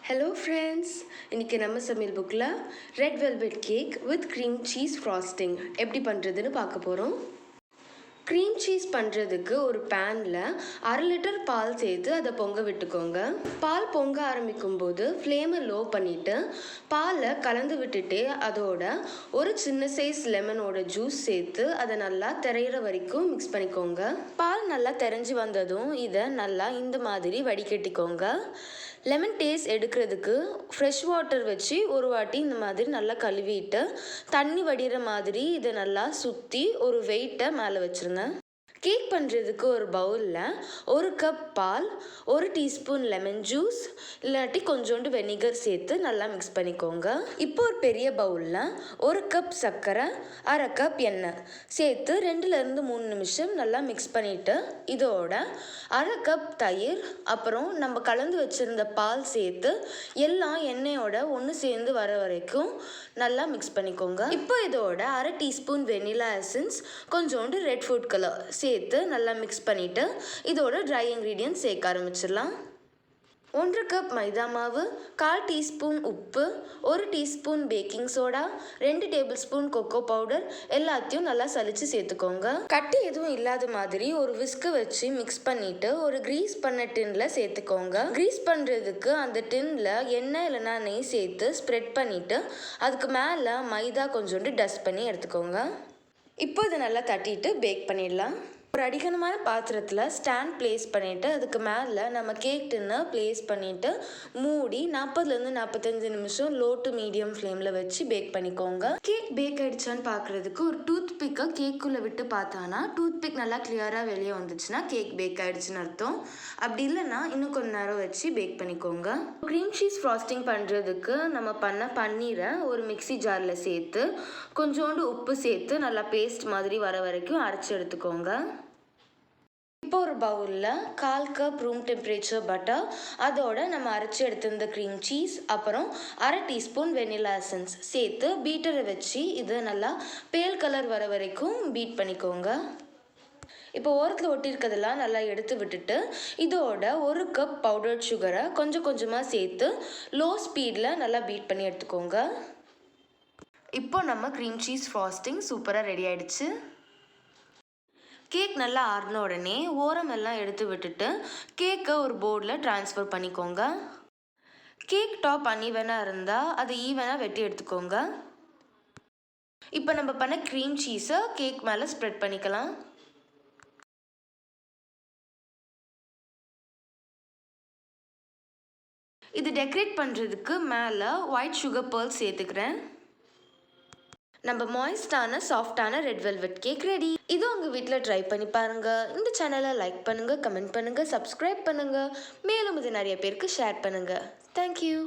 Hello friends, இன்னைக்கு நம்ம சமையல் புக்ல red velvet cake with cream cheese frosting எப்படி பண்ணுறதுன்னு பார்க்க போகிறோம். க்ரீம் சீஸ் பண்ணுறதுக்கு ஒரு பேனில் 1/2 லிட்டர் பால் சேர்த்து அதை பொங்க விட்டுக்கோங்க. பால் பொங்க ஆரம்பிக்கும் போது ஃப்ளேமை லோ பண்ணிவிட்டு பாலை கலந்து விட்டுட்டு அதோட ஒரு சின்ன சைஸ் லெமனோட ஜூஸ் சேர்த்து அதை நல்லா திரையிற வரைக்கும் மிக்ஸ் பண்ணிக்கோங்க. பால் நல்லா திரைஞ்சி வந்ததும் இதை நல்லா இந்த மாதிரி வடிகட்டிக்கோங்க. லெமன் டேஸ்ட் எடுக்கிறதுக்கு ஃப்ரெஷ் வாட்டர் வச்சு ஒரு வாட்டி இந்த மாதிரி நல்லா கழுவிட்டு தண்ணி வடிகிற மாதிரி இதை நல்லா சுற்றி ஒரு வெயிட்டை மேலே வச்சுருங்க. கேக் பண்ணுறதுக்கு ஒரு பவுலில் 1 கப் பால், 1 டீஸ்பூன் லெமன் ஜூஸ் இல்லாட்டி கொஞ்சோண்டு வெனிகர் சேர்த்து நல்லா மிக்ஸ் பண்ணிக்கோங்க. இப்போ ஒரு பெரிய பவுலில் 1 கப் சர்க்கரை, 1/2 கப் எண்ணெய் சேர்த்து 2-3 நிமிஷம் நல்லா மிக்ஸ் பண்ணிவிட்டு இதோட 1/2 கப் தயிர் அப்புறம் நம்ம கலந்து வச்சுருந்த பால் சேர்த்து எல்லாம் எண்ணெயோட ஒன்று சேர்ந்து வர வரைக்கும் நல்லா மிக்ஸ் பண்ணிக்கோங்க. இப்போ இதோட 1/2 டீஸ்பூன் வெனிலா எசன்ஸ், கொஞ்சோண்டு ரெட் ஃபுட் கலர் சேர்த்து நல்லா மிக்ஸ் பண்ணிவிட்டு இதோட ட்ரை இன்க்ரீடியன்ட்ஸ் சேர்க்க ஆரம்பிச்சிடலாம். 1 கப் மைதா மாவு, 1/4 டீஸ்பூன் உப்பு, 1 teaspoon baking soda, 2 table spoon cocoa powder எல்லாத்தையும் நல்லா சலிச்சு சேர்த்துக்கோங்க. கட்டி எதுவும் இல்லாத மாதிரி ஒரு விஸ்கு வச்சு மிக்ஸ் பண்ணிட்டு ஒரு கிரீஸ் பண்ண டின்ல சேர்த்துக்கோங்க. கிரீஸ் பண்ணுறதுக்கு அந்த டின்ல எண்ணெய் இல்லைனா நெய் சேர்த்து ஸ்ப்ரெட் பண்ணிட்டு அதுக்கு மேலே மைதா கொஞ்சோண்டு டஸ்ட் பண்ணி எடுத்துக்கோங்க. இப்போ இதை நல்லா தட்டிட்டு பேக் பண்ணிடலாம். ஒரு அடிகனமான பாத்திரத்தில் ஸ்டாண்ட் பிளேஸ் பண்ணிவிட்டு அதுக்கு மேலே நம்ம கேக் டின்னை பிளேஸ் பண்ணிவிட்டு மூடி 40-45 நிமிஷம் லோ டு மீடியம் ஃப்ளேமில் வச்சு பேக் பண்ணிக்கோங்க. கேக் பேக் ஆகிடுச்சான்னு பார்க்குறதுக்கு ஒரு டூத் பிக்கை கேக்குள்ளே விட்டு பார்த்தானா டூத் பிக் நல்லா கிளியராக வெளியே வந்துச்சுன்னா கேக் பேக் ஆகிடுச்சுன்னு அர்த்தம். அப்படி இல்லைன்னா இன்னும் கொஞ்சம் நேரம் வச்சு பேக் பண்ணிக்கோங்க. க்ரீம் சீஸ் ஃப்ராஸ்டிங் பண்ணுறதுக்கு நம்ம பண்ண பன்னீரை ஒரு மிக்ஸி ஜாரில் சேர்த்து கொஞ்சோண்டு உப்பு சேர்த்து நல்லா பேஸ்ட் மாதிரி வர வரைக்கும் அரைச்சி எடுத்துக்கோங்க. இப்போ ஒரு பவுலில் 1/4 கப் ரூம் டெம்பரேச்சர் பட்டர், அதோட நம்ம அரைச்சி எடுத்திருந்த க்ரீம் சீஸ், அப்புறம் 1/2 டீஸ்பூன் வெனிலா எசன்ஸ் சேர்த்து பீட்டரை வச்சு இது நல்லா பேல் கலர் வர வரைக்கும் பீட் பண்ணிக்கோங்க. இப்போ ஓரத்தில் ஒட்டியிருக்கிறதெல்லாம் நல்லா எடுத்து விட்டுட்டு இதோட 1 கப் பவுடர்ட் சுகரை கொஞ்சம் கொஞ்சமாக சேர்த்து லோ ஸ்பீடில் நல்லா பீட் பண்ணி எடுத்துக்கோங்க. இப்போ நம்ம க்ரீம் சீஸ் ஃப்ராஸ்டிங் சூப்பராக ரெடி ஆகிடுச்சு. கேக் நல்லா ஆறின உடனே ஓரமெல்லாம் எடுத்து விட்டுட்டு கேக்கை ஒரு போர்டில் ட்ரான்ஸ்ஃபர் பண்ணிக்கோங்க. கேக் டாப் அன்ஈவனாக இருந்தால் அதை ஈவனாக வெட்டி எடுத்துக்கோங்க. இப்போ நம்ம பண்ண க்ரீம் சீஸை கேக் மேலே ஸ்ப்ரெட் பண்ணிக்கலாம். இது டெக்கரேட் பண்ணுறதுக்கு மேலே ஒயிட் சுகர் பேர்ல் சேர்த்துக்கிறேன். நம்ம மாய்ஸ்டான சாஃப்டான ரெட் வெல்வெட் கேக் ரெடி. இது உங்கள் வீட்டில் ட்ரை பண்ணி பாருங்கள். இந்த சேனலை லைக் பண்ணுங்கள், கமெண்ட் பண்ணுங்கள், சப்ஸ்கிரைப் பண்ணுங்கள். மேலும் இது நிறைய பேருக்கு ஷேர் பண்ணுங்கள். தேங்க்யூ.